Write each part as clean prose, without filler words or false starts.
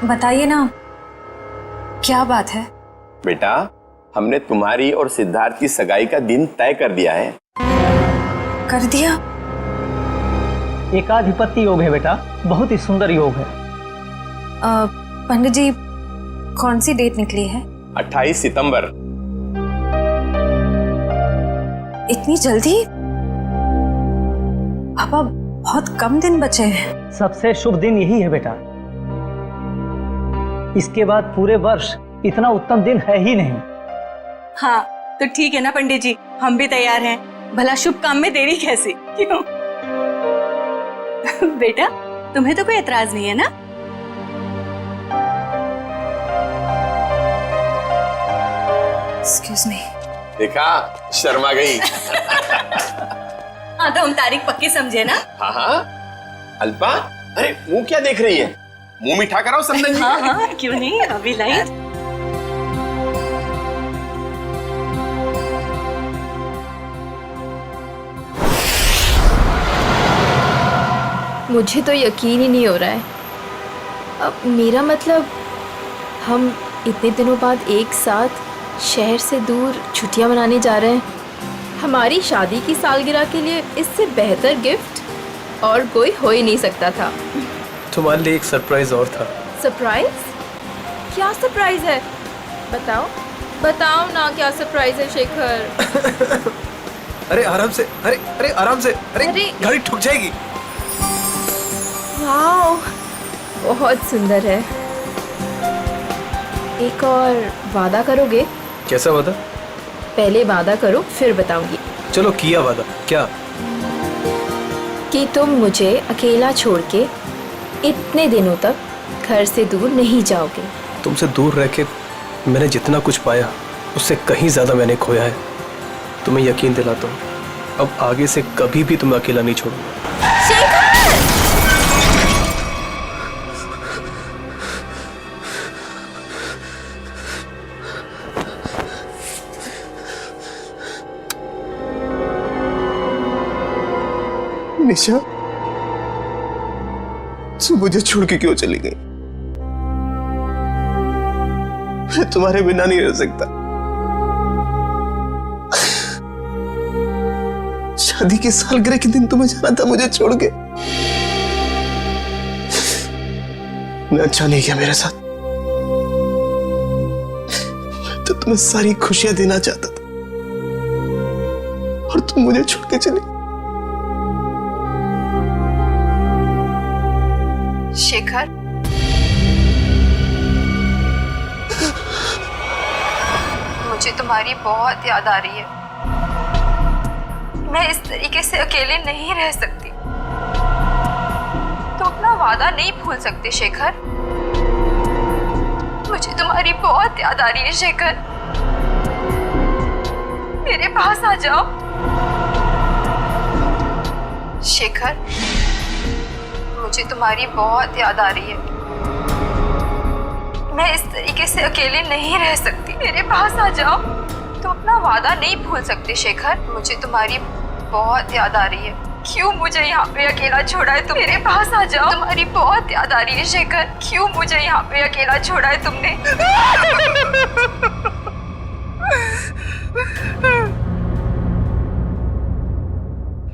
बताइए ना, क्या बात है? बेटा, हमने तुम्हारी और सिद्धार्थ की सगाई का दिन तय कर दिया है। कर दिया? एकाधिपत्य योग है बेटा, बहुत ही सुंदर योग है। पंडित जी, कौन सी डेट निकली है? 28 सितंबर। इतनी जल्दी? पापा, बहुत कम दिन बचे हैं। सबसे शुभ दिन यही है बेटा। इसके बाद पूरे वर्ष इतना उत्तम दिन है ही नहीं। हाँ, तो ठीक है ना पंडित जी, हम भी तैयार हैं। भला शुभ काम में देरी कैसी, क्यों? बेटा, तुम्हें तो कोई एतराज नहीं है ना? Excuse me. देखा, शर्मा गई। हाँ, तो हम तारीख पक्की समझे ना? हाँ हाँ। अल्पा, अरे मुंह क्या देख रही है? मुंह मीठा कराओ समदन जी। हाँ हाँ, क्यों नहीं, अभी लाई। मुझे तो यकीन ही नहीं हो रहा है। अब मेरा मतलब, हम इतने दिनों बाद एक साथ शहर से दूर छुट्टियां मनाने जा रहे हैं। हमारी शादी की सालगिरह के लिए इससे बेहतर गिफ्ट और कोई हो ही नहीं सकता था। तुम्हारे लिए एक सरप्राइज और था। सरप्राइज? क्या सरप्राइज है? बताओ बताओ ना, क्या सरप्राइज है शेखर? अरे आराम से, अरे आराम से, अरे गाड़ी ठुक जाएगी। वाओ, बहुत सुंदर है। एक और वादा करोगे? कैसा वादा? पहले वादा करो, फिर बताऊंगी। चलो किया वादा। क्या? कि तुम मुझे अकेला छोड़ के इतने दिनों तक घर से दूर नहीं जाओगे। तुमसे दूर रह के मैंने जितना कुछ पाया, उससे कहीं ज्यादा मैंने खोया है। तुम्हें यकीन दिलाता हूँ, अब आगे से कभी भी तुम्हें अकेला नहीं छोड़ूंगा। निशा, तू मुझे छोड़ के क्यों चली गई? मैं तुम्हारे बिना नहीं रह सकता। शादी के सालगिरह के दिन तुम्हें जाना था मुझे छोड़ के। मैं अच्छा नहीं किया मेरे साथ। मैं तो तुम्हें सारी खुशियां देना चाहता था और तुम मुझे छोड़ के चली। शेखर, मुझे तुम्हारी बहुत याद आ रही है। मैं इस तरीके से अकेले नहीं रह सकती। तो अपना वादा नहीं भूल सकते शेखर। मुझे तुम्हारी बहुत याद आ रही है शेखर। मेरे पास आ जाओ शेखर। मुझे तुम्हारी बहुत याद आ रही है। मैं इस तरीके से अकेले नहीं रह सकती। मेरे पास आ जाओ। तुम अपना वादा नहीं भूल सकते शेखर। मुझे तुम्हारी बहुत याद आ रही है। क्यों मुझे यहाँ पे अकेला छोड़ा है तुम? मेरे पास आ जाओ। तुम्हारी बहुत याद आ रही है शेखर। क्यों मुझे यहाँ पे अकेला छोड़ा है तुमने?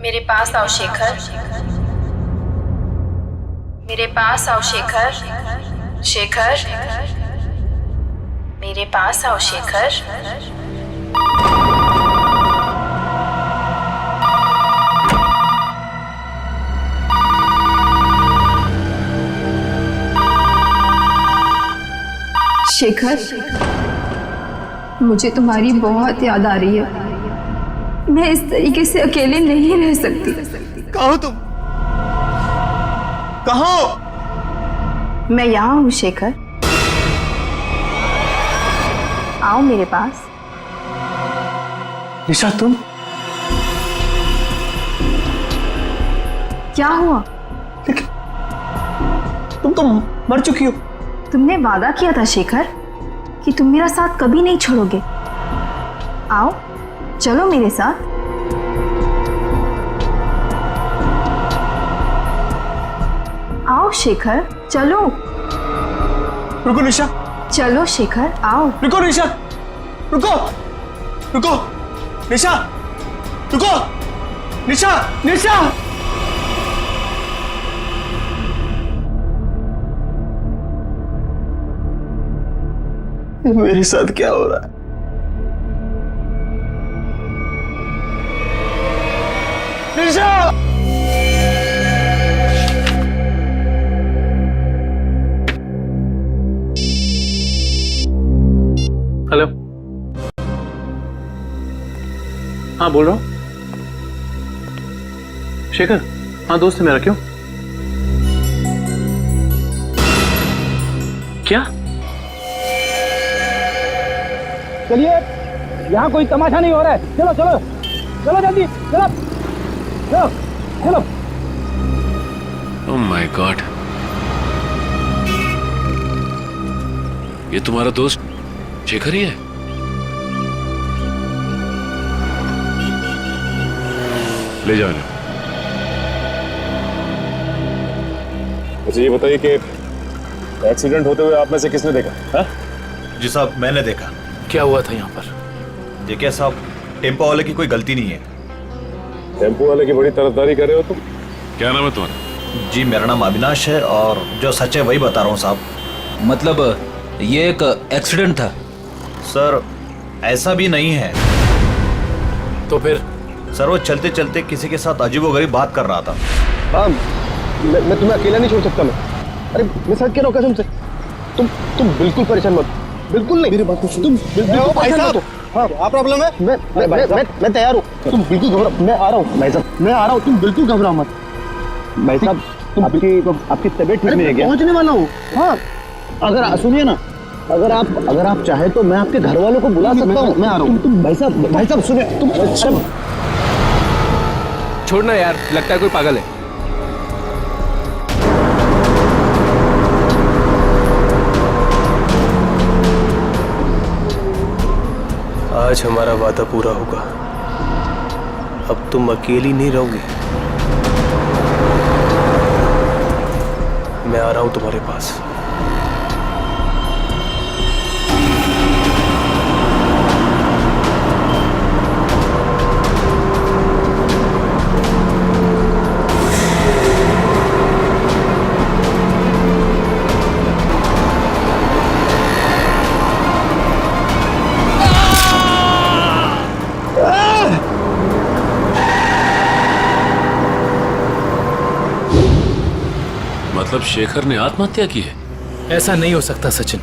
मेरे पास आओ शेखर। मेरे पास आओ शेखर। शेखर, मेरे पास आओ शेखर। शेखर, मुझे तुम्हारी बहुत याद आ रही है। मैं इस तरीके से अकेले नहीं रह सकती। कहाँ हो तुम? कहाँ हो? मैं यहाँ हूँ शेखर। आओ मेरे पास। निशा, तुम? क्या हुआ? लेकिन तुम तो मर चुकी हो। तुमने वादा किया था शेखर कि तुम मेरा साथ कभी नहीं छोड़ोगे। आओ, चलो मेरे साथ। आओ शेखर, चलो। रुको निशा, चलो शेखर आओ। रुको निशा, रुको रुको निशा, रुको निशा, निशा। मेरे साथ क्या हो रहा है? निशा! हेलो, हाँ बोल रहा हूँ। शेखर, हाँ दोस्त है मेरा। क्यों? क्या? चलिए, यहाँ कोई तमाशा नहीं हो रहा है। चलो चलो चलो जल्दी, चलो चलो चलो। ओह माय गॉड, ये तुम्हारा दोस्त शेखर ही है? ले जाओ इन्हें। मुझे ये बताइए कि एक्सीडेंट होते हुए आप में से किसने देखा? हा? जी साहब, मैंने देखा। क्या हुआ था यहाँ पर? देखिए साहब, टेम्पो वाले की कोई गलती नहीं है। टेम्पो वाले की बड़ी तरफदारी कर रहे हो तुम? क्या नाम है तुम्हारा? जी मेरा नाम अविनाश है और जो सच है वही बता रहा हूँ साहब। मतलब ये एक एक्सीडेंट था? सर ऐसा भी नहीं है। तो फिर? सर वो चलते चलते किसी के साथ अजीबोगरीब बात कर रहा था। हाँ, मैं तुम्हें अकेला नहीं छोड़ सकता। अरे मैं सच कह रहा हूँ कसम से। तुम बिल्कुल परेशान मत, बिल्कुल नहीं। मेरी बात को तुम बिल्कुल परेशान मत हो। हाँ, क्या प्रॉब्लम है? मैं तैयार हूँ। तुम बिल्कुल घबरा, मैं आ रहा हूँ भाई साहब, मैं आ रहा हूँ। तुम बिल्कुल घबरा मत भाई साहब। आपकी तबीयत ठीक नहीं है क्या? पहुँचने वाला हूँ। हाँ, अगर सुनिए ना, अगर आप चाहे तो मैं आपके घर वालों को बुला सकता हूँ। मैं आ रहा हूँ। तुम भाई साहब सुनिए। तुम छोड़ना यार, लगता है कोई पागल है। आज हमारा वादा पूरा होगा। अब तुम अकेली नहीं रहोगी। मैं आ रहा हूं तुम्हारे पास। मतलब शेखर ने आत्महत्या की है? ऐसा नहीं हो सकता सचिन।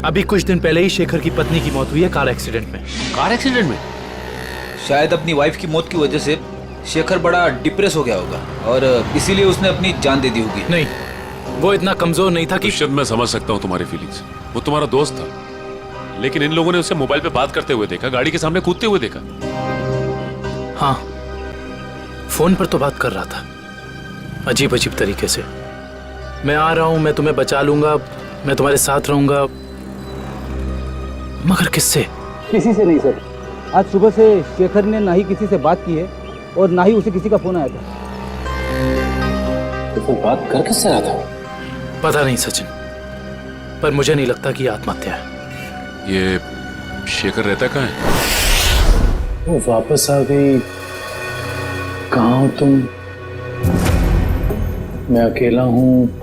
अभी कुछ दिन पहले ही शेखर की पत्नी की मौत हुई है कार एक्सीडेंट में। कार एक्सीडेंट में? शायद अपनी वाइफ की मौत की वजह से शेखर बड़ा डिप्रेस हो गया होगा और इसीलिए उसने अपनी जान दे दी होगी। नहीं, वो इतना कमजोर नहीं था कि। शायद मैं समझ सकता हूँ तुम्हारी फीलिंग्स। वो तुम्हारा दोस्त था, लेकिन इन लोगों ने उसे मोबाइल पे बात करते हुए देखा, गाड़ी के सामने कूदते हुए देखा। हाँ, फोन पर तो बात कर रहा था, अजीब अजीब तरीके से। मैं आ रहा हूं, मैं तुम्हें बचा लूंगा, मैं तुम्हारे साथ रहूंगा। मगर किससे? किसी से नहीं सर। आज सुबह से शेखर ने ना ही किसी से बात की है और ना ही उसे किसी का फोन आया था। तो फिर बात कर किससे रहा था? पता नहीं सचिन, पर मुझे नहीं लगता कि ये आत्महत्या है। ये शेखर रहता कहाँ है? वो वापस आ गई। कहाँ हो तुम? मैं अकेला हूँ।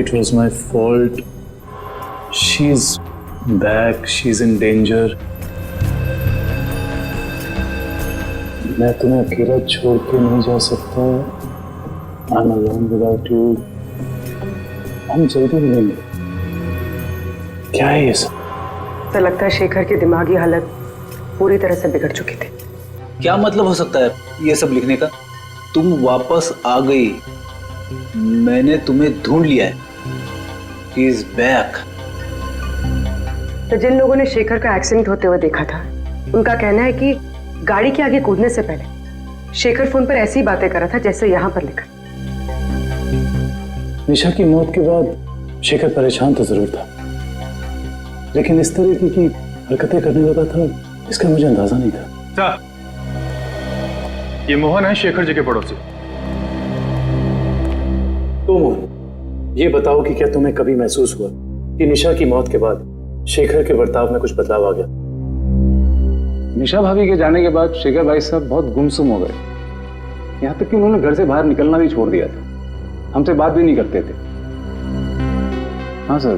It was my fault. She's back. She's in danger. मैं तुम्हें अकेला छोड़ के नहीं जा सकता। I'm alone without you. हम जल्दी मिलेंगे। क्या है ये सब? तो लगता है शेखर की दिमागी हालत पूरी तरह से बिगड़ चुकी थी। क्या मतलब हो सकता है ये सब लिखने का? तुम वापस आ गई, मैंने तुम्हें ढूंढ लिया है। He is back. तो जिन लोगों ने शेखर का एक्सीडेंट होते हुए देखा था, उनका कहना है कि गाड़ी के आगे कूदने से पहले शेखर फोन पर ऐसी बातें कर रहा था जैसे यहाँ पर लिखा। निशा की मौत के बाद शेखर परेशान तो जरूर था, लेकिन इस तरीके की हरकतें करने लगा था, इसका मुझे अंदाजा नहीं था। ये मोहन है शेखर जी के पड़ोसी। तो मोहन, ये बताओ कि क्या तुम्हें कभी महसूस हुआ कि निशा की मौत के बाद शेखर के बर्ताव में कुछ बदलाव आ गया? निशा भाभी के जाने के बाद शेखर भाई साहब बहुत गुमसुम हो गए। यहाँ तक कि उन्होंने घर से बाहर निकलना भी छोड़ दिया था, हमसे बात भी नहीं करते थे। हाँ सर,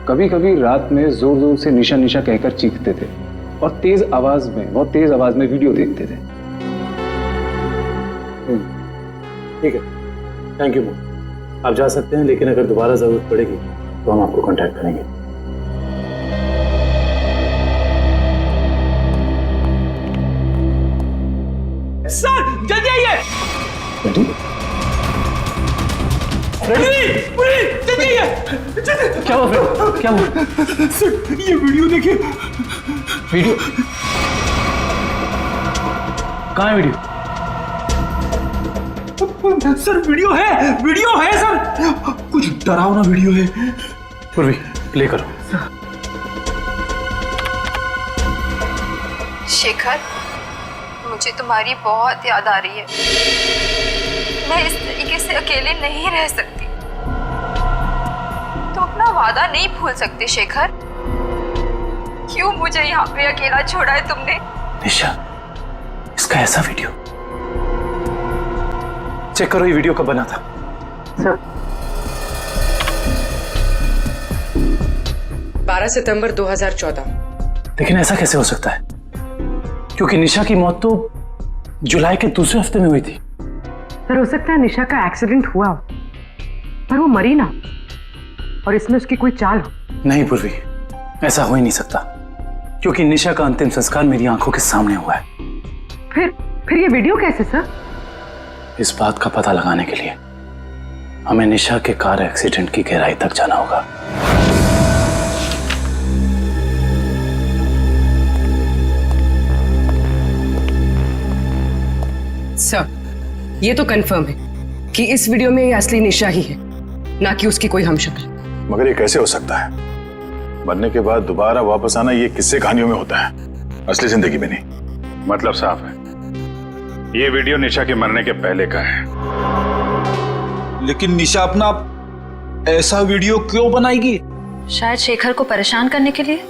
कभी कभी रात में जोर जोर से निशा निशा कहकर चीखते थे और बहुत तेज आवाज में वीडियो देखते थे। ठीक है, थैंक यू। आप जा सकते हैं, लेकिन अगर दोबारा जरूरत पड़ेगी तो हम आपको कांटेक्ट करेंगे। सर जल्दी आइए। पुलिस जल्दी आइए। क्या हुआ फिर? क्या हुआ? सर ये वीडियो देखिए। वीडियो कहाँ है? वीडियो सर वीडियो है सर, कुछ डरावना वीडियो है। पूर्वी प्ले करो। शेखर, मुझे तुम्हारी बहुत याद आ रही है। मैं इस तरीके से अकेले नहीं रह सकती। तुम अपना वादा नहीं भूल सकते शेखर। क्यों मुझे यहाँ पे अकेला छोड़ा है तुमने? निशा, इसका ऐसा वीडियो चेक करो। ये वीडियो कब बना था? सर 12 सितंबर 2014। लेकिन ऐसा कैसे हो सकता है, क्योंकि निशा की मौत तो जुलाई के दूसरे हफ्ते में हुई थी। सर हो सकता है निशा का एक्सीडेंट हुआ हो, पर वो मरी ना, और इसमें उसकी कोई चाल हो। नहीं पूर्वी, ऐसा हो ही नहीं सकता, क्योंकि निशा का अंतिम संस्कार मेरी आंखों के सामने हुआ है। फिर ये वीडियो कैसे सर? इस बात का पता लगाने के लिए हमें निशा के कार एक्सीडेंट की गहराई तक जाना होगा। सर ये तो कंफर्म है कि इस वीडियो में ये असली निशा ही है, ना कि उसकी कोई हमशक्ल। मगर ये कैसे हो सकता है? मरने के बाद दोबारा वापस आना ये किस्से कहानियों में होता है, असली जिंदगी में नहीं। मतलब साफ है, ये वीडियो निशा के मरने के पहले का है। लेकिन निशा अपना ऐसा वीडियो क्यों बनाएगी? शायद शेखर को परेशान करने के लिए,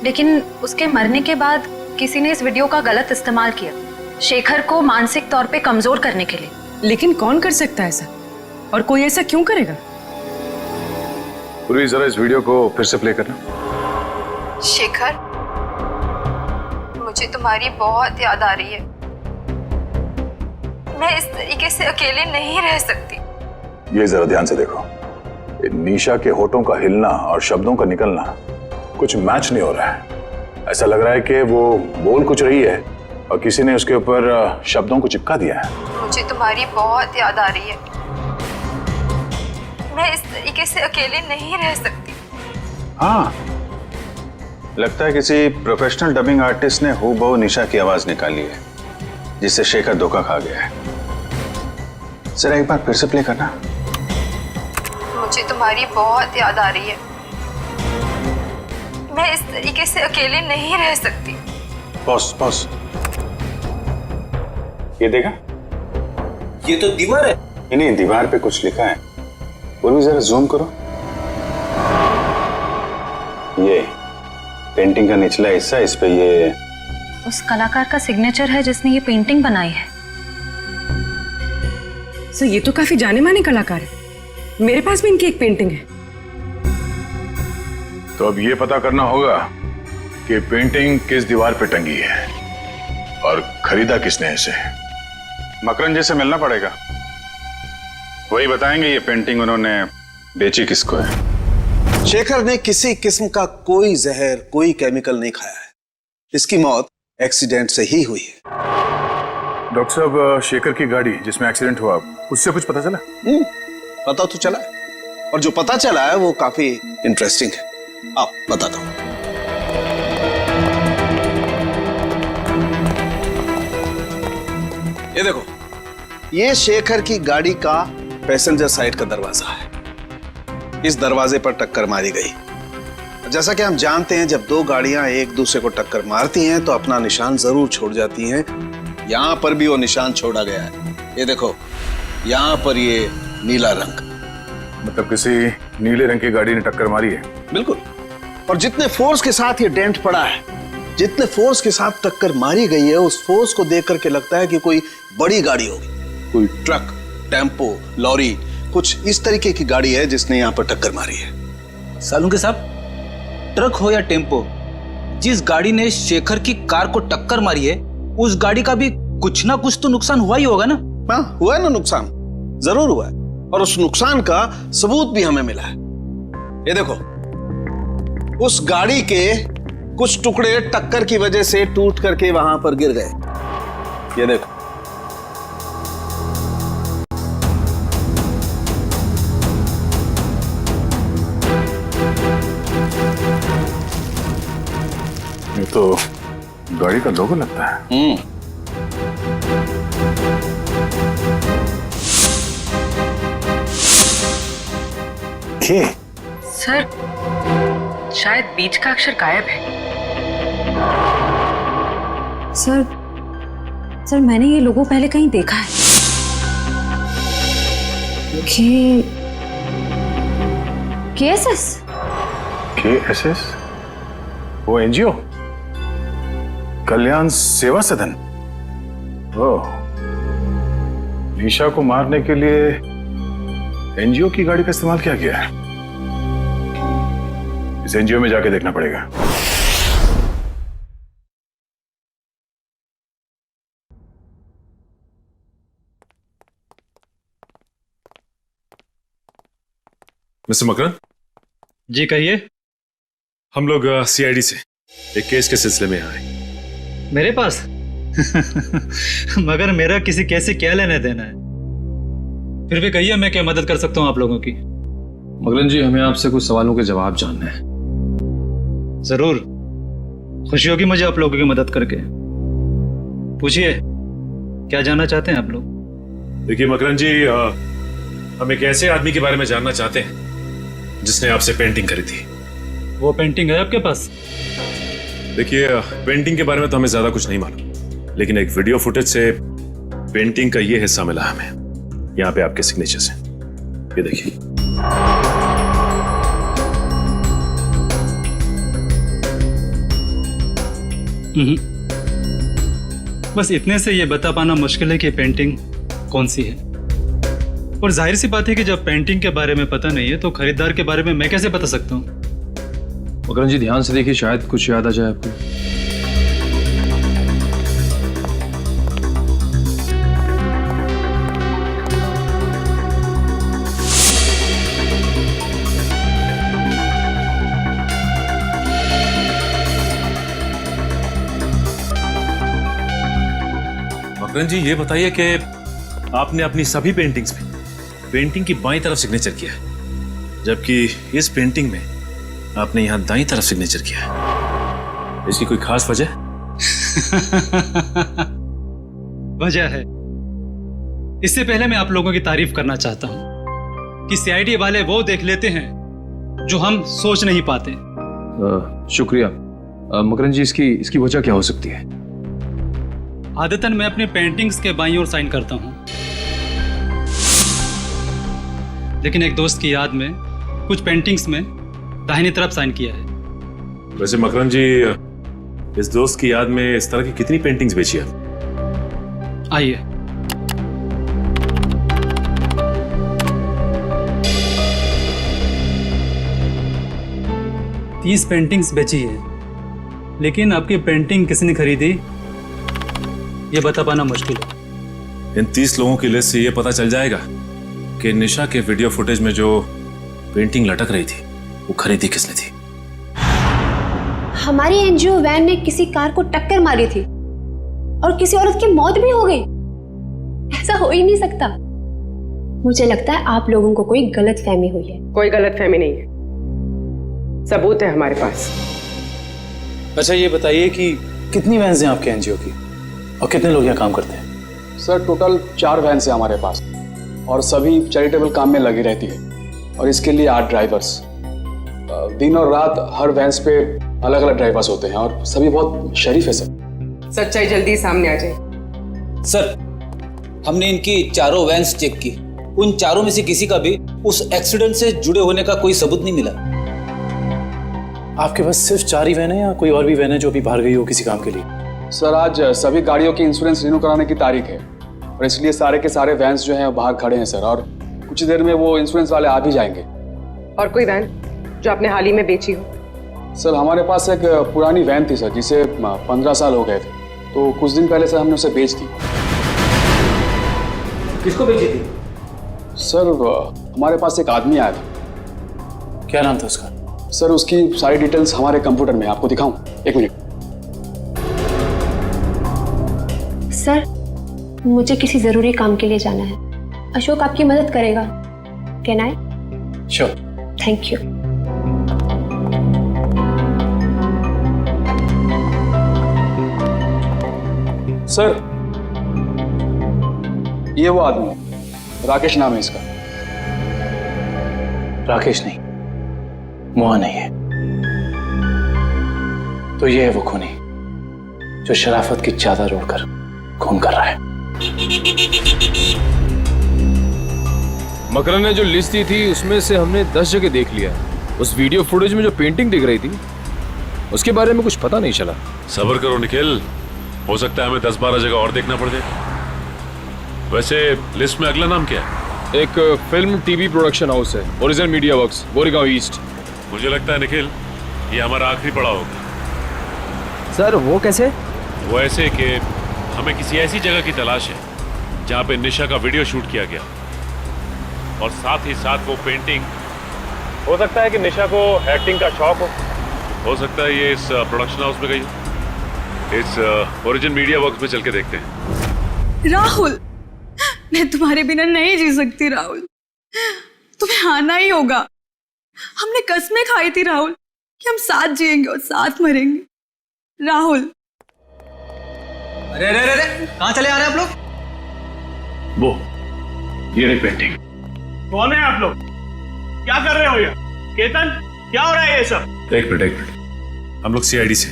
लेकिन उसके मरने के बाद किसी ने इस वीडियो का गलत इस्तेमाल किया, शेखर को मानसिक तौर पे कमजोर करने के लिए। लेकिन कौन कर सकता है ऐसा, और कोई ऐसा क्यों करेगा? पूरी जरा इस वीडियो को फिर से प्ले करना। शेखर, मुझे तुम्हारी बहुत याद आ रही है। मैं इस तरीके से अकेले नहीं रह सकती। ये जरा ध्यान से देखो, निशा के होठों का हिलना और शब्दों का निकलना कुछ मैच नहीं हो रहा है। ऐसा लग रहा है कि वो बोल कुछ रही है और किसी ने उसके ऊपर शब्दों को चिपका दिया है। मुझे तुम्हारी बहुत याद आ रही है। मैं इस तरीके से अकेले नहीं रह सकती। हाँ, लगता है किसी प्रोफेशनल डबिंग आर्टिस्ट ने हूबहू निशा की आवाज निकाली है, जिससे शेखर धोखा खा गया है। जरा एक बार फिर से प्ले करना। मुझे तुम्हारी बहुत याद आ रही है। मैं इस तरीके से अकेले नहीं रह सकती। बॉस बॉस, ये देखा? ये तो दीवार है। नहीं, दीवार पे कुछ लिखा है। वो भी जरा जूम करो। ये पेंटिंग का निचला हिस्सा, इस पे ये उस कलाकार का सिग्नेचर है जिसने ये पेंटिंग बनाई है। सर ये तो काफी जाने माने कलाकार है, मेरे पास भी इनकी एक पेंटिंग है। तो अब ये पता करना होगा कि पेंटिंग किस दीवार पे टंगी है और खरीदा किसने इसे। मकरन जी से मिलना पड़ेगा, वही बताएंगे ये पेंटिंग उन्होंने बेची किसको है। शेखर ने किसी किस्म का कोई जहर, कोई केमिकल नहीं खाया है। इसकी मौत एक्सीडेंट से ही हुई है। डॉक्टर साहब, शेखर की गाड़ी जिसमें एक्सीडेंट हुआ, उससे कुछ पता चला? पता तो चला है, और जो पता चला है वो काफी इंटरेस्टिंग है। आओ बताता हूं। ये देखो, ये शेखर की गाड़ी का पैसेंजर साइड का दरवाजा है। इस दरवाजे पर टक्कर मारी गई। जैसा कि हम जानते हैं, जब दो गाड़ियां एक दूसरे को टक्कर मारती हैं तो अपना निशान जरूर छोड़ जाती हैं। यहां पर भी वो निशान छोड़ा गया है। ये देखो, यहां पर ये नीला रंग, मतलब किसी नीले रंग की गाड़ी ने टक्कर मारी है? बिल्कुल। और जितने फोर्स के साथ ये डेंट पड़ा है, जितने फोर्स के साथ टक्कर मारी गई है, उस फोर्स को देख करके लगता है कि कोई बड़ी गाड़ी होगी, कोई ट्रक, टेम्पो, लॉरी, कुछ इस तरीके की गाड़ी है जिसने यहाँ पर टक्कर मारी है। सालुंके साहब, ट्रक हो या टेम्पो, जिस गाड़ी ने शेखर की कार को टक्कर मारी है, उस गाड़ी का भी कुछ ना कुछ तो नुकसान हुआ ही होगा ना? हाँ, हुआ है ना नुकसान, जरूर हुआ है। और उस नुकसान का सबूत भी हमें मिला है। ये देखो, उस गाड़ी के कुछ टुकड़े टक्कर की वजह से टूट करके वहां पर गिर गए। ये देखो, ये तो गाड़ी का लोगो लगता है। के? सर, शायद बीच का अक्षर गायब है। सर मैंने ये लोगो पहले कहीं देखा है। KSS? KSS? वो एनजीओ, कल्याण सेवा सदन। ओह, निशा को मारने के लिए एनजीओ की गाड़ी का इस्तेमाल किया गया है। इस एनजीओ में जाके देखना पड़ेगा। मिस्टर मकरन जी कहिए। हम लोग सीआईडी से एक केस के सिलसिले में आए। मेरे पास मगर मेरा किसी केस से क्या लेना देना है? फिर भी कहिए, मैं क्या मदद कर सकता हूं आप लोगों की? मकरन जी, हमें आपसे कुछ सवालों के जवाब जानने हैं। जरूर, खुशी होगी मुझे आप लोगों की मदद करके। पूछिए, क्या जानना चाहते हैं आप लोग? देखिए मकरन जी, हम एक ऐसे आदमी के बारे में जानना चाहते हैं जिसने आपसे पेंटिंग करी थी। वो पेंटिंग है आपके पास? देखिए, पेंटिंग के बारे में तो हमें ज्यादा कुछ नहीं मालूम, लेकिन एक वीडियो फुटेज से पेंटिंग का ये हिस्सा मिला हमें। यहाँ पे आपके सिग्नेचर्स हैं, ये देखिए। बस इतने से ये बता पाना मुश्किल है कि पेंटिंग कौन सी है। और जाहिर सी बात है कि जब पेंटिंग के बारे में पता नहीं है तो खरीदार के बारे में मैं कैसे बता सकता हूँ? मकरन जी, ध्यान से देखिए, शायद कुछ याद आ जाए आपको। मकरन जी, ये बताइए कि आपने अपनी सभी पेंटिंग्स में पेंटिंग की बाईं तरफ सिग्नेचर किया है, जबकि इस पेंटिंग में आपने यहां दाईं तरफ सिग्नेचर किया है। इसकी कोई खास वजह? वजह है। इससे पहले मैं आप लोगों की तारीफ करना चाहता हूं कि सीआईडी वाले वो देख लेते हैं जो हम सोच नहीं पाते। शुक्रिया। मकरन जी, इसकी वजह क्या हो सकती है? आदतन मैं अपनी पेंटिंग्स के बाईं ओर साइन करता हूं, लेकिन एक दोस्त की याद में कुछ पेंटिंग्स में दाहिनी तरफ साइन किया है। वैसे मकरन जी, इस दोस्त की याद में इस तरह की कितनी पेंटिंग्स बेची आप? आइए, तीस पेंटिंग्स बेची है, लेकिन आपकी पेंटिंग किसने खरीदी ये बता पाना मुश्किल है। इन 30 लोगों की लिस्ट से ये पता चल जाएगा कि निशा के वीडियो फुटेज में जो पेंटिंग लटक रही थी वो खरीदी किसने थी। हमारी एनजीओ वैन ने किसी कार को टक्कर मारी थी और किसी औरत की मौत भी हो गई। ऐसा हो ही नहीं सकता। मुझे लगता है आप लोगों को कोई गलतफहमी हुई है। कोई गलतफहमी नहीं है, सबूत है हमारे पास। अच्छा, ये बताइए कि कितनी वैन्स हैं आपके एनजीओ की और कितने लोग यहाँ काम करते हैं? सर, टोटल 4 वैन्स हैं हमारे पास और सभी चैरिटेबल काम में लगी रहती है, और इसके लिए 8 ड्राइवर्स। दिन और रात हर वैन्स पे अलग अलग ड्राइवर्स होते हैं और सभी बहुत शरीफ है सर। सच्चाई जल्दी सामने आ जाए। सर, हमने इनकी चारों वैन्स चेक की उन चारों में से किसी का भी उस एक्सीडेंट से जुड़े होने का कोई सबूत नहीं मिला। आपके पास सिर्फ 4 ही वैन है या कोई और भी वैन है जो अभी बाहर गई हो किसी काम के लिए? सर आज सभी गाड़ियों की इंश्योरेंस रिन्यू कराने की तारीख है और इसलिए सारे के सारे वैन्स जो हैं बाहर खड़े हैं सर, और कुछ देर में वो इंश्योरेंस वाले आ भी जाएंगे। और कोई वैन जो आपने हाल ही में बेची हो? सर हमारे पास एक पुरानी वैन थी सर, जिसे 15 साल हो गए थे, तो कुछ दिन पहले सर हमने उसे बेच दी। किसको बेची थी? सर हमारे पास एक आदमी आया था। क्या नाम था उसका? सर उसकी सारी डिटेल्स हमारे कंप्यूटर में, आपको दिखाऊं? 1 मिनट। सर मुझे किसी जरूरी काम के लिए जाना है, अशोक आपकी मदद करेगा। Can I? Sure. Thank you. Sir ये वो आदमी, राकेश नाम है इसका। राकेश नहीं, मोहन है ये। तो ये है वो खूनी जो शराफत की चादर ओढ़कर खून कर रहा है। मकरन ने जो लिस्ट दी थी उसमें से हमने 10 जगह देख लिया। उस वीडियो फुटेज में जो पेंटिंग दिख रही थी उसके बारे में कुछ पता नहीं चला। सब्र करो निखिल, हो सकता है हमें 10-12 जगह और देखना पड़ जाए। वैसे लिस्ट में अगला नाम क्या है? एक फिल्म टीवी प्रोडक्शन हाउस है, original media works, Goregaon east. मुझे लगता है निखिल ये हमारा आखिरी पड़ाव होगा। सर वो कैसे? वो ऐसे कि हमें किसी ऐसी जगह की तलाश है जहाँ पे निशा का वीडियो शूट किया गया, और साथ ही साथ वो पेंटिंग। हो सकता है कि निशा को एक्टिंग का शौक हो सकता है ये इस प्रोडक्शन हाउस में गई हो। इस ओरिजिन मीडिया वर्क्स में चल के देखते हैं। राहुल, मैं तुम्हारे बिना नहीं जी सकती राहुल, तुम्हें आना ही होगा। हमने कसमें खाई थी राहुल कि हम साथ जिएंगे और साथ मरेंगे। राहुल। अरे अरे अरे कहाँ चले आ रहे हैं आप लोग? वो ये रही पेंटिंग। कौन है आप लोग? क्या कर रहे हो ये? केतन, क्या हो रहा है ये सब? एक मिनट, हम लोग सीआईडी से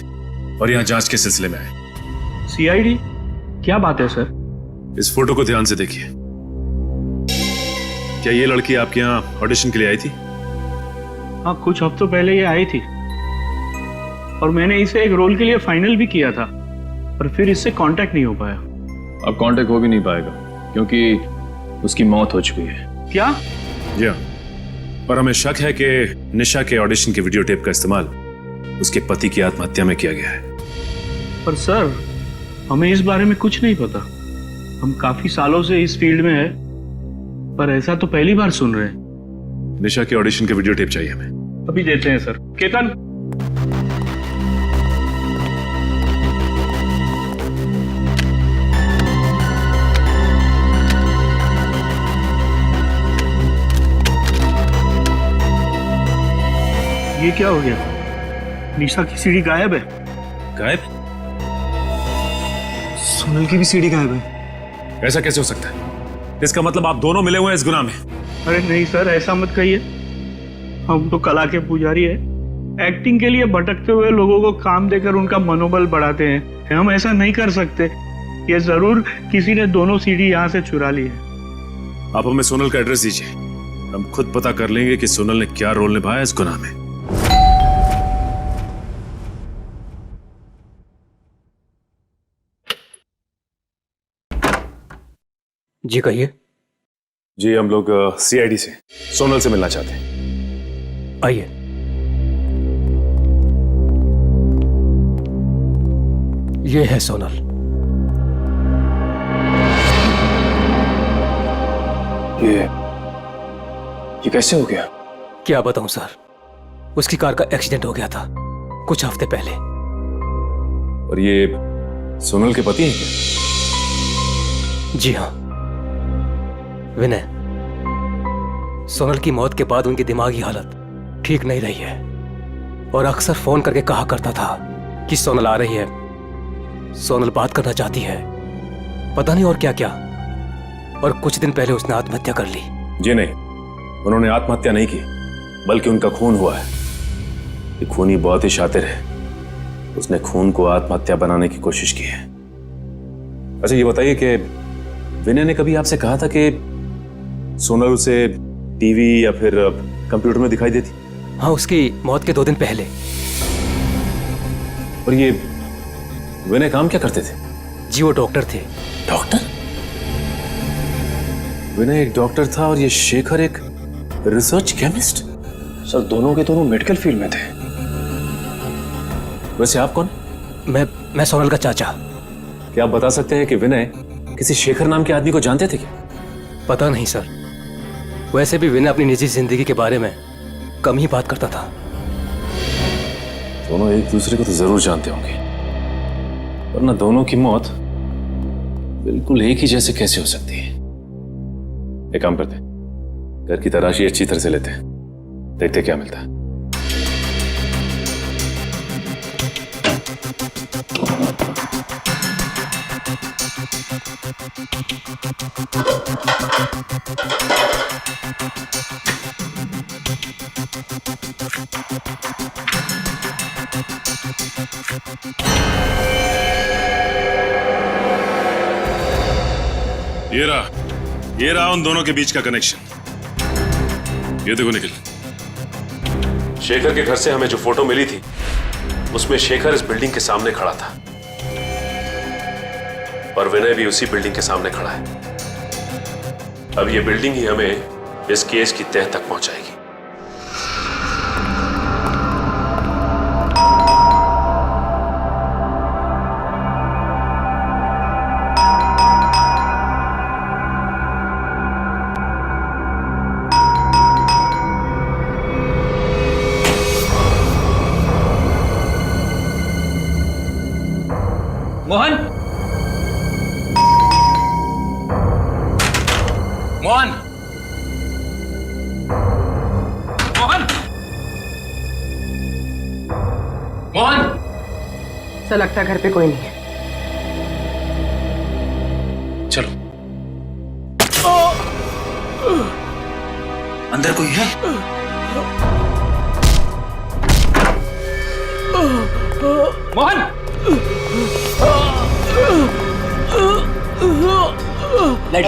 और यहाँ जांच के सिलसिले में आए। सीआईडी? क्या बात है सर? इस फोटो को ध्यान से देखिए। क्या ये लड़की आपके यहाँ ऑडिशन के लिए आई थी? हाँ, कुछ हफ्तों पहले ये आई थी और मैंने इसे एक रोल के लिए फाइनल भी किया था, पर फिर इससे कांटेक्ट नहीं हो पाया। अब कांटेक्ट हो भी नहीं पाएगा क्योंकि उसकी मौत हो चुकी है। क्या? जी हाँ, और हमें शक है कि निशा के ऑडिशन के वीडियो टेप का इस्तेमाल उसके पति की आत्महत्या में किया गया है। पर सर हमें इस बारे में कुछ नहीं पता। हम काफी सालों से इस फील्ड में है, पर ऐसा तो पहली बार सुन रहे हैं। निशा के ऑडिशन के वीडियो टेप चाहिए हमें। अभी देते हैं सर। केतन, ये क्या हो गया? निशा की सीडी गायब है। गायब? सोनल की भी सीडी गायब है। ऐसा कैसे हो सकता है? इसका मतलब आप दोनों मिले हुए हैं इस गुनाह में। अरे नहीं सर, ऐसा मत कहिए। हम तो कला के पुजारी है, एक्टिंग के लिए भटकते हुए लोगों को काम देकर उनका मनोबल बढ़ाते हैं। हम ऐसा नहीं कर सकते। ये जरूर किसी ने दोनों सीडी यहाँ से चुरा ली है। आप हमें सोनल का एड्रेस दीजिए, हम खुद पता कर लेंगे कि सोनल ने क्या रोल निभाया इस गुनाह में। जी कहिए। जी हम लोग सीआईडी से सोनल से मिलना चाहते हैं। आइए। ये है सोनल। ये कैसे हो गया? क्या बताऊं सर, उसकी कार का एक्सीडेंट हो गया था कुछ हफ्ते पहले। और ये सोनल के पति हैं क्या? जी हाँ, विनय। सोनल की मौत के बाद उनकी दिमागी हालत ठीक नहीं रही है और अक्सर फोन करके कहा करता था कि सोनल आ रही है, सोनल बात करना चाहती है, पता नहीं और क्या क्या। और कुछ दिन पहले उसने आत्महत्या कर ली। जी नहीं, उन्होंने आत्महत्या नहीं की, बल्कि उनका खून हुआ है। ये खूनी बहुत ही शातिर है, उसने खून को आत्महत्या बनाने की कोशिश की है। अच्छा ये बताइए कि विनय ने कभी आपसे कहा था कि सोनल उसे टीवी या फिर कंप्यूटर में दिखाई देती? हाँ, उसकी मौत के 2 दिन पहले। और ये विनय काम क्या करते थे? जी वो डॉक्टर थे। डॉक्टर? विनय एक डॉक्टर था और ये शेखर एक रिसर्च केमिस्ट? सर दोनों के दोनों मेडिकल फील्ड में थे। वैसे आप कौन? मैं सोनल का चाचा। क्या आप बता सकते हैं कि विनय किसी शेखर नाम के आदमी को जानते थे क्या? पता नहीं सर, वैसे भी विनय अपनी निजी जिंदगी के बारे में कम ही बात करता था। दोनों एक दूसरे को तो जरूर जानते होंगे, वरना दोनों की मौत बिल्कुल एक ही जैसे कैसे हो सकती है? एक काम करते हैं, घर की तलाशी अच्छी तरह से लेते हैं, देखते क्या मिलता है। ये रहा उन दोनों के बीच का कनेक्शन। ये देखो निखिल, शेखर के घर से हमें जो फोटो मिली थी उसमें शेखर इस बिल्डिंग के सामने खड़ा था और विनय भी उसी बिल्डिंग के सामने खड़ा है। अब ये बिल्डिंग ही हमें इस केस की तह तक पहुंचाएगी। मोहन, मोहन, मोहन, मोहन। ऐसा लगता है घर पे कोई नहीं है। चलो। अंदर कोई है? मोहन, लाइट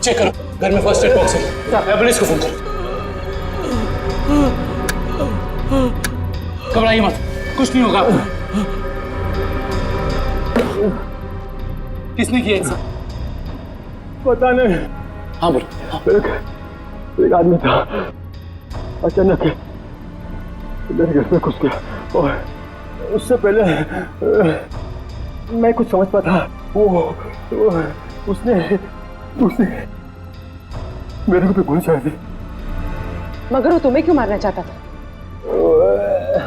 चेक करो, घर में फर्स्ट एड बॉक्स है, एम्बुलेंस को फोन करो। घबराइए मत, कुछ नहीं होगा। किसने किया ऐसा? पता नहीं। हाँ बोलो। एक आदमी था, अचानक मेरे घर में घुस गया और उससे पहले मैं कुछ समझ पाता, उसने मेरे को भी गोली चला दी। मगर वो तुम्हें क्यों मारना चाहता था?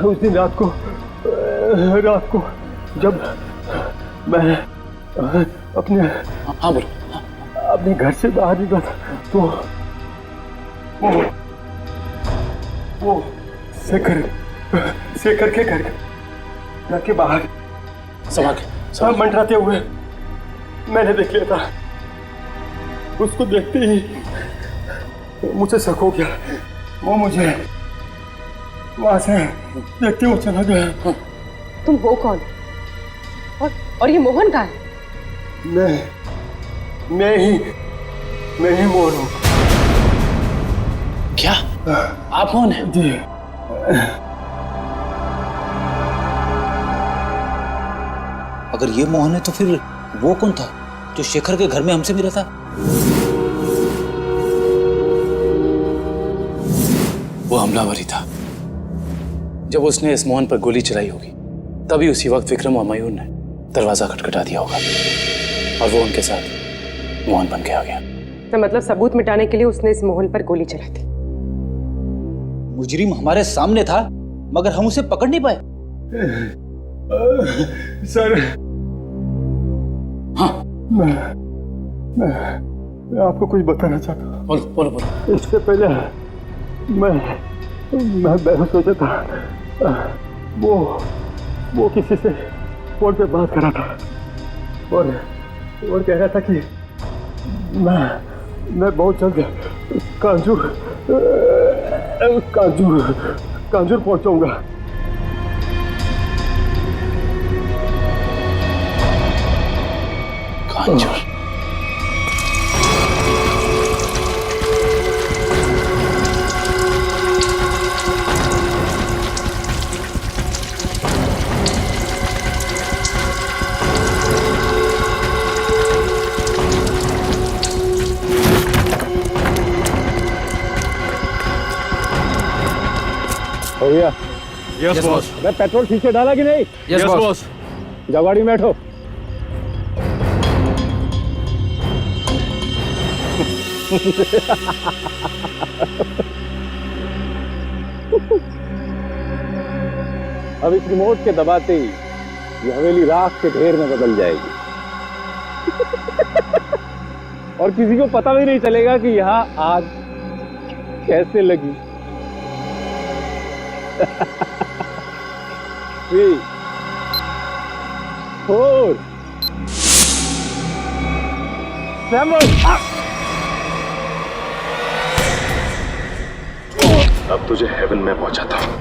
उस दिन रात को जब मैं अपने घर से बाहर निकला था तो वो शेखर के घर के बाहर सब मंडराते हुए मैंने देख लिया था। उसको देखते ही मुझे शक हो गया, वो मुझे वहां से देखते हुए चला गया। तुम हो कौन? और ये मोहन कहाँ है? मैं ही मोहन हूँ। क्या आप कौन हैं? जी अगर ये मोहन है तो फिर वो कौन था जो शेखर के घर में हमसे मिला था? वो हमलावर ही था। जब उसने इस मोहन पर गोली चलाई होगी तभी उसी वक्त विक्रम और मयूर ने दरवाजा खटखटा दिया होगा और वो उनके साथ मोहन बन के आ गया। तो मतलब सबूत मिटाने के लिए उसने इस मोहन पर गोली चलाई थी। मुजरिम हमारे सामने था मगर हम उसे पकड़ नहीं पाए। सर, हाँ मैं आपको कुछ बताना चाहता हूँ। बोलो। इससे पहले मैं बेहोश हो जाता था। वो किसी से फोन पे बात कर रहा था और कह रहा था कि मैं बहुत जल्द कांजूर पहुंचाऊंगा। हो गया? Yes boss. मैं पेट्रोल ठीक से डाला कि नहीं? Yes boss. जाओ गाड़ी में बैठो। अब इस रिमोट के दबाते ही ये हवेली राख के ढेर में बदल जाएगी और किसी को पता भी नहीं चलेगा कि यहाँ आग कैसे लगी। 3, 4, 7। अब तुझे हेवन में पहुंचाता हूं।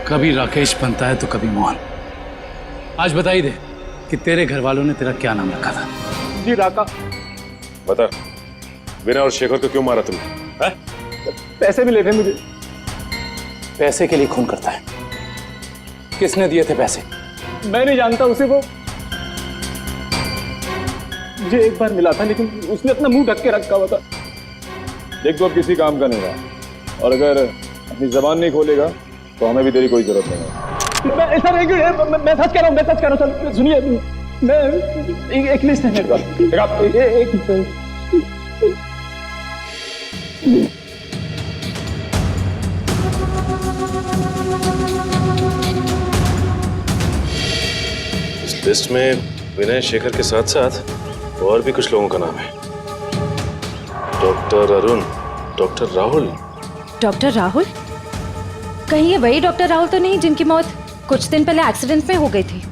कभी राकेश बनता है तो कभी मोहन। आज बता ही दे कि तेरे घर वालों ने तेरा क्या नाम रखा था। जी राका। बता, विनय और शेखर को क्यों मारा तुमने? है? पैसे मिले थे मुझे। पैसे के लिए खून करता है? किसने दिए थे पैसे? मैं नहीं जानता उसे। वो मुझे एक बार मिला था लेकिन उसने अपना मुंह ढक के रखा हुआ था। देख तो अब किसी काम का नहीं रहा और अगर अपनी जबान नहीं खोलेगा तो हमें भी तेरी कोई जरूरत नहीं है। मैं ऐसा नहीं कि मैं सच कह रहा हूँ, मैं सच कह रहा हूँ। सुनिए, मैं एक लिस्ट है मेरे पास। इस लिस्ट में विनय शेखर के साथ साथ और भी कुछ लोगों का नाम है। Doctor Arun, doctor Rahul. Doctor Rahul? कहीं ये वही डॉक्टर राहुल तो नहीं जिनकी मौत कुछ दिन पहले एक्सीडेंट में हो गई थी?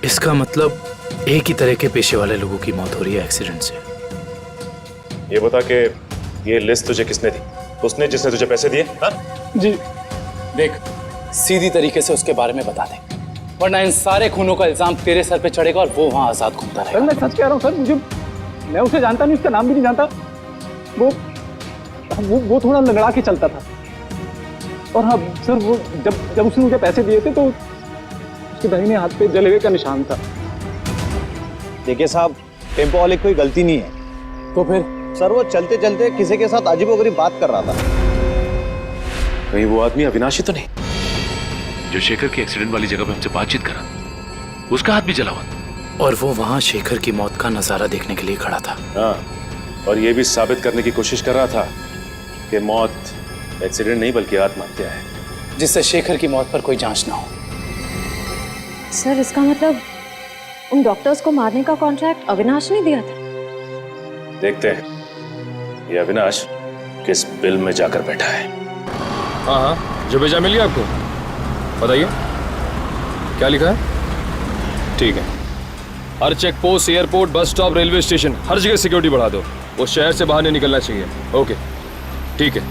इसका मतलब एक ही तरह के पेशे वाले लोगों की मौत हो रही है एक्सीडेंट से। ये बता के ये लिस्ट तुझे किसने दी? उसने जिसने तुझे पैसे दिए? हाँ? जी। देख, सीधी तरीके से उसके बारे में बता दे, वरना इन सारे खूनों का इल्जाम तेरे सर पे चढ़ेगा और वो वहां आजाद घूमता रहेगा। सर मैं सच कह रहा हूँ सर, मैं उसे जानता नहीं, उसका नाम भी नहीं जानता। वो थोड़ा लंगड़ा के चलता था। और हाँ सर, वो जब उसने मुझे पैसे दिए थे तो उसके दाहिने हाथ पे जले हुए का निशान था। देखिए साहब, टेम्पो वाले की कोई गलती नहीं है। तो फिर? सर वो चलते चलते किसी के साथ अजीबोगरीब बात कर रहा था। कहीं वो आदमी अविनाशी तो नहीं जो शेखर की एक्सीडेंट वाली जगह पे हमसे बातचीत करा? उसका हाथ भी जला हुआ और वो वहां शेखर की मौत का नजारा देखने के लिए खड़ा था। हाँ, और ये भी साबित करने की कोशिश कर रहा था कि मौत एक्सीडेंट नहीं बल्कि आत्महत्या है, जिससे शेखर की मौत पर कोई जांच ना हो। सर इसका मतलब उन डॉक्टर्स को मारने का कॉन्ट्रैक्ट अविनाश ने दिया था? देखते हैं ये अविनाश किस बिल में जाकर बैठा है। हाँ हाँ, जो भेजा मिल गया आपको? बताइए क्या लिखा है? ठीक है, हर check post, airport, bus stop, railway station, हर जगह सिक्योरिटी बढ़ा दो। वो शहर से बाहर नहीं निकलना चाहिए। ओके ठीक है।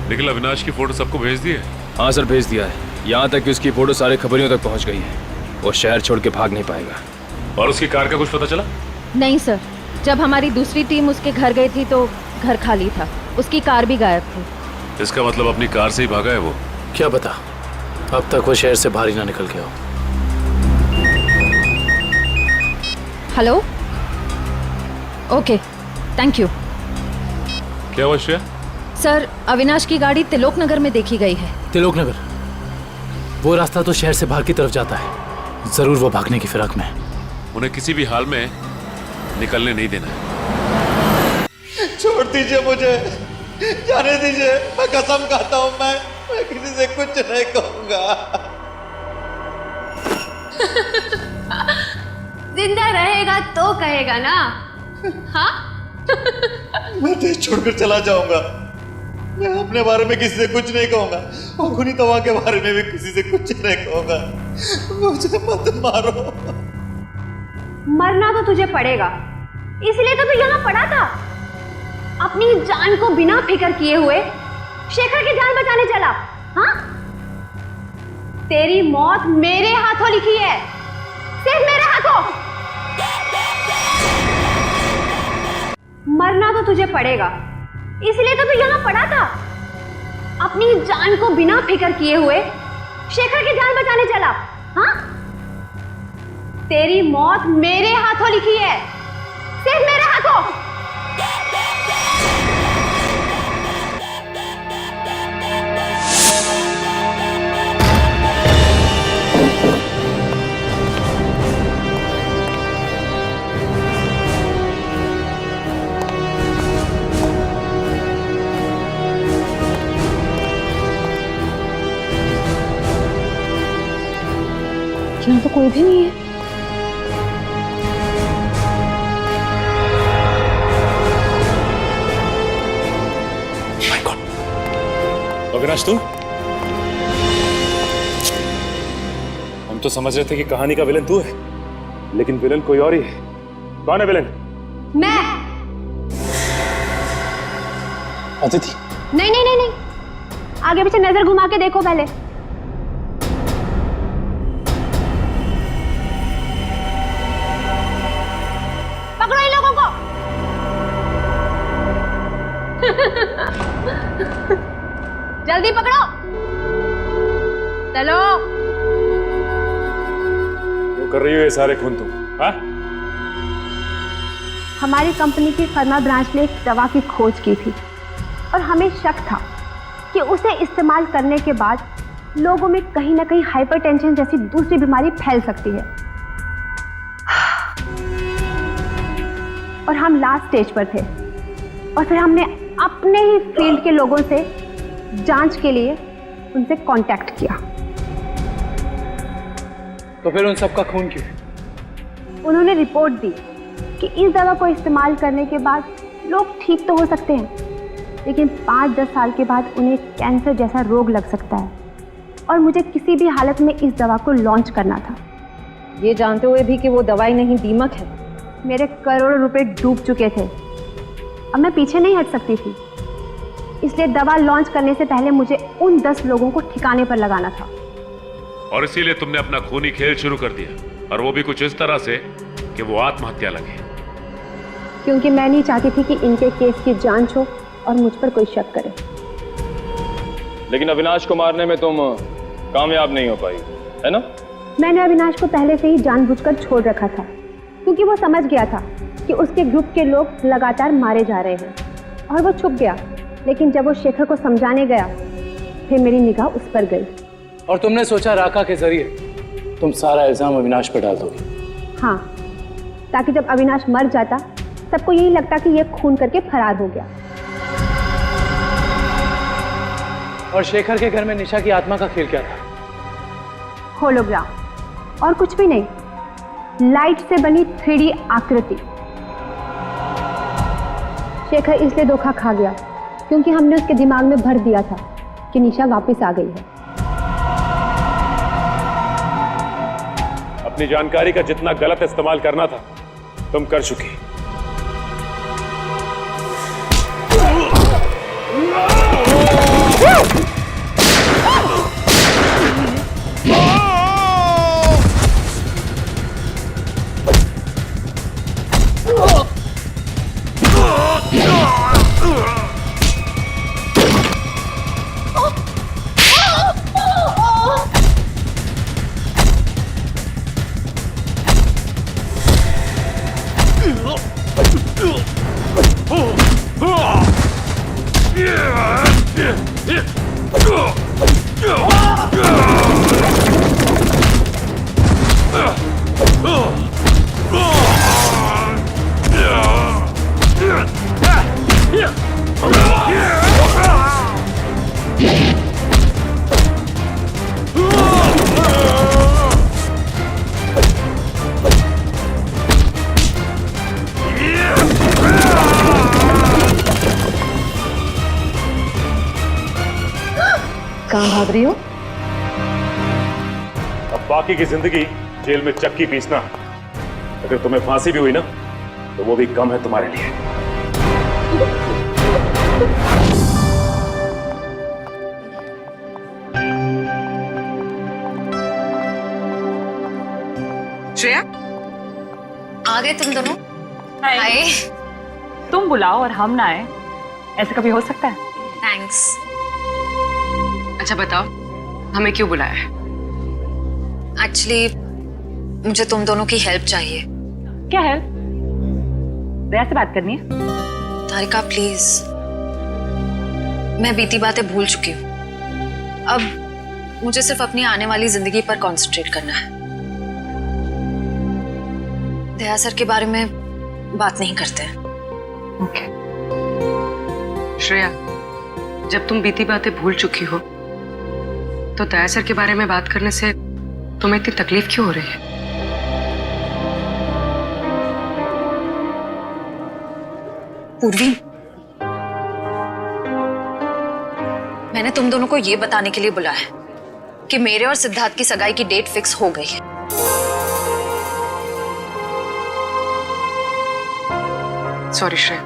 निखिल, अविनाश की फोटो सबको भेज दी है? हाँ सर, भेज दिया है। यहाँ तक कि उसकी फोटो सारे खबरियों तक पहुँच गई है। वो शहर छोड़ के भाग नहीं पाएगा। और उसकी कार का कुछ पता चला? नहीं सर, जब हमारी दूसरी टीम उसके घर गई थी तो घर खाली था, उसकी कार भी गायब थी। इसका मतलब अपनी कार से ही भागा है वो? क्या पता, अब तक वो शहर से बाहर ही ना निकल गया हो। Hello, okay, thank you. क्या हुआ श्रेया? सर, अविनाश की गाड़ी तिलोक नगर में देखी गई है। तिलोक नगर? वो रास्ता तो शहर से बाहर की तरफ जाता है। जरूर वो भागने की फिराक में है। उन्हें किसी भी हाल में निकलने नहीं देना है। छोड़ दीजिए मुझे, जाने दीजिए, मैं कसम खाता हूँ मैं किसी से कुछ नहीं कहूंगा। जिंदा रहेगा तो कहेगा ना। हाँ मैं देश छोड़कर चला जाऊंगा। मैं अपने बारे में किसी से कुछ नहीं कहूंगा और खुनी तवा के बारे में भी किसी से कुछ नहीं कहूंगा। मुझे मत मारो। मरना तो तुझे पड़ेगा, इसलिए तो तू यहाँ पड़ा था। अपनी जान को बिना फिक्र किए हुए शेखर की जान बचाने चला। हाँ, तेरी मौत मेरे हाथों लिखी है, सिर्फ मेरे हाथों। मरना तो तुझे पड़ेगा, इसलिए तो तू यहाँ पड़ा था। अपनी जान को बिना फिक्र किए हुए शेखर की जान बचाने चला। हाँ, तेरी मौत मेरे हाथों लिखी है, सिर्फ मेरे हाथों। यहाँ तो कोई भी नहीं है। अविनाश तू? हम तो समझ रहे थे कि कहानी का विलन तू है, लेकिन विलन कोई और ही है। कौन है विलन? मैं। अदिति। नहीं नहीं नहीं नहीं, आगे पीछे नजर घुमा के देखो पहले। पकड़ो इन लोगों को। जल्दी पकड़ो, चलो। वो कर रही हो ये सारे खून तुम? हाँ? हमारी कंपनी की फर्मा ब्रांच ने एक दवा की खोज की थी और हमें शक था कि उसे इस्तेमाल करने के बाद लोगों में कहीं ना कहीं हाइपरटेंशन जैसी दूसरी बीमारी फैल सकती है। और हम लास्ट स्टेज पर थे और फिर हमने अपने ही फील्ड के लोगों से जांच के लिए उनसे कांटेक्ट किया। तो फिर उन सबका खून क्यों? उन्होंने रिपोर्ट दी कि इस दवा को इस्तेमाल करने के बाद लोग ठीक तो हो सकते हैं, लेकिन 5-10 साल के बाद उन्हें कैंसर जैसा रोग लग सकता है और मुझे किसी भी हालत में इस दवा को लॉन्च करना था, ये जानते हुए भी कि वो दवाई नहीं दीमक है। मेरे करोड़ों रुपए डूब चुके थे, अब मैं पीछे नहीं हट सकती थी, इसलिए दवा लॉन्च करने से पहले मुझे उन 10 लोगों को ठिकाने पर लगाना था। और इसीलिए तुमने अपना खूनी खेल शुरू कर दिया, और वो भी कुछ इस तरह से कि वो आत्महत्या लगे। क्योंकि मैं नहीं चाहती थी कि इनके केस की जांच हो और मुझ पर कोई शक करे। लेकिन अविनाश को मारने में तुम कामयाब नहीं हो पाई, है ना? मैंने अविनाश को पहले से ही जानबूझकर छोड़ रखा था, क्योंकि वो समझ गया था कि उसके ग्रुप के लोग लगातार मारे जा रहे हैं और वो छुप गया। लेकिन जब वो शेखर को समझाने गया, फिर मेरी निगाह उस पर गई। और तुमने सोचा राका के जरिए तुम सारा इल्जाम अविनाश पर डाल दोगे? हाँ, ताकि जब अविनाश मर जाता सबको यही लगता कि ये खून करके फरार हो गया। और शेखर के घर में निशा की आत्मा का खेल क्या था? होलोग्राम, और कुछ भी नहीं, लाइट से बनी 3D आकृति। शेखर इसलिए धोखा खा गया क्योंकि हमने उसके दिमाग में भर दिया था कि निशा वापस आ गई है। अपनी जानकारी का जितना गलत इस्तेमाल करना था तुम कर चुकी। Yeah! कहाँ भाग रही हो? अब बाकी की जिंदगी जेल में चक्की पीसना, अगर तुम्हें फांसी भी हुई ना तो वो भी कम है तुम्हारे लिए। श्रेया, आ गए तुम दोनों? हाय। तुम बुलाओ और हम ना आए, ऐसा कभी हो सकता है? थैंक्स। अच्छा बताओ, हमें क्यों बुलाया है? एक्चुअली मुझे तुम दोनों की हेल्प चाहिए। क्या हेल्प? दया से बात करनी है? तारिका प्लीज, मैं बीती बातें भूल चुकी हूँ। अब मुझे सिर्फ अपनी आने वाली जिंदगी पर कंसंट्रेट करना है। दया सर के बारे में बात नहीं करते हैं। ओके। श्रेया, जब तुम बीती बातें भूल चुकी हो तो दया सर के बारे में बात करने से तुम्हें इतनी तकलीफ क्यों हो रही है? पूर्वी, मैंने तुम दोनों को ये बताने के लिए बुलाया है कि मेरे और सिद्धार्थ की सगाई की डेट फिक्स हो गई है। सॉरी श्रेया,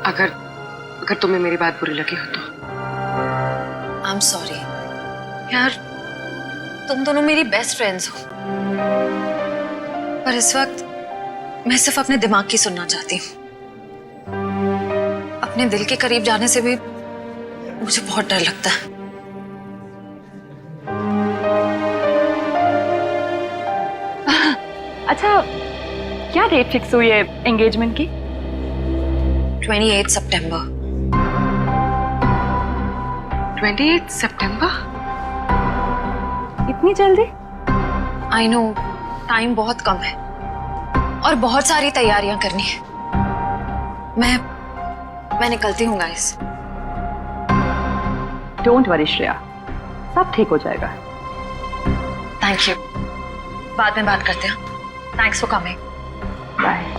अगर तुम्हें मेरी बात बुरी लगी हो तो। आई एम सॉरी यार, तुम दोनों मेरी बेस्ट फ्रेंड्स हो, पर इस वक्त मैं सिर्फ अपने दिमाग की सुनना चाहती हूँ। अपने दिल के करीब जाने से भी मुझे बहुत डर लगता है। अच्छा, क्या डेट फिक्स हुई है एंगेजमेंट की? 28 सितंबर। 28 सितंबर? इतनी जल्दी? आई नो, टाइम बहुत कम है और बहुत सारी तैयारियां करनी है। मैं निकलती हूँ गाइस। डोंट वरी श्रेया, सब ठीक हो जाएगा। थैंक यू, बाद में बात करते हैं। Thanks for coming. Bye.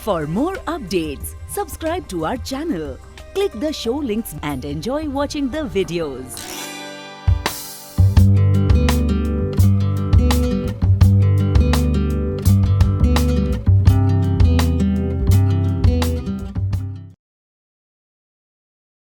For more updates, subscribe to our channel, click the show links and enjoy watching the videos.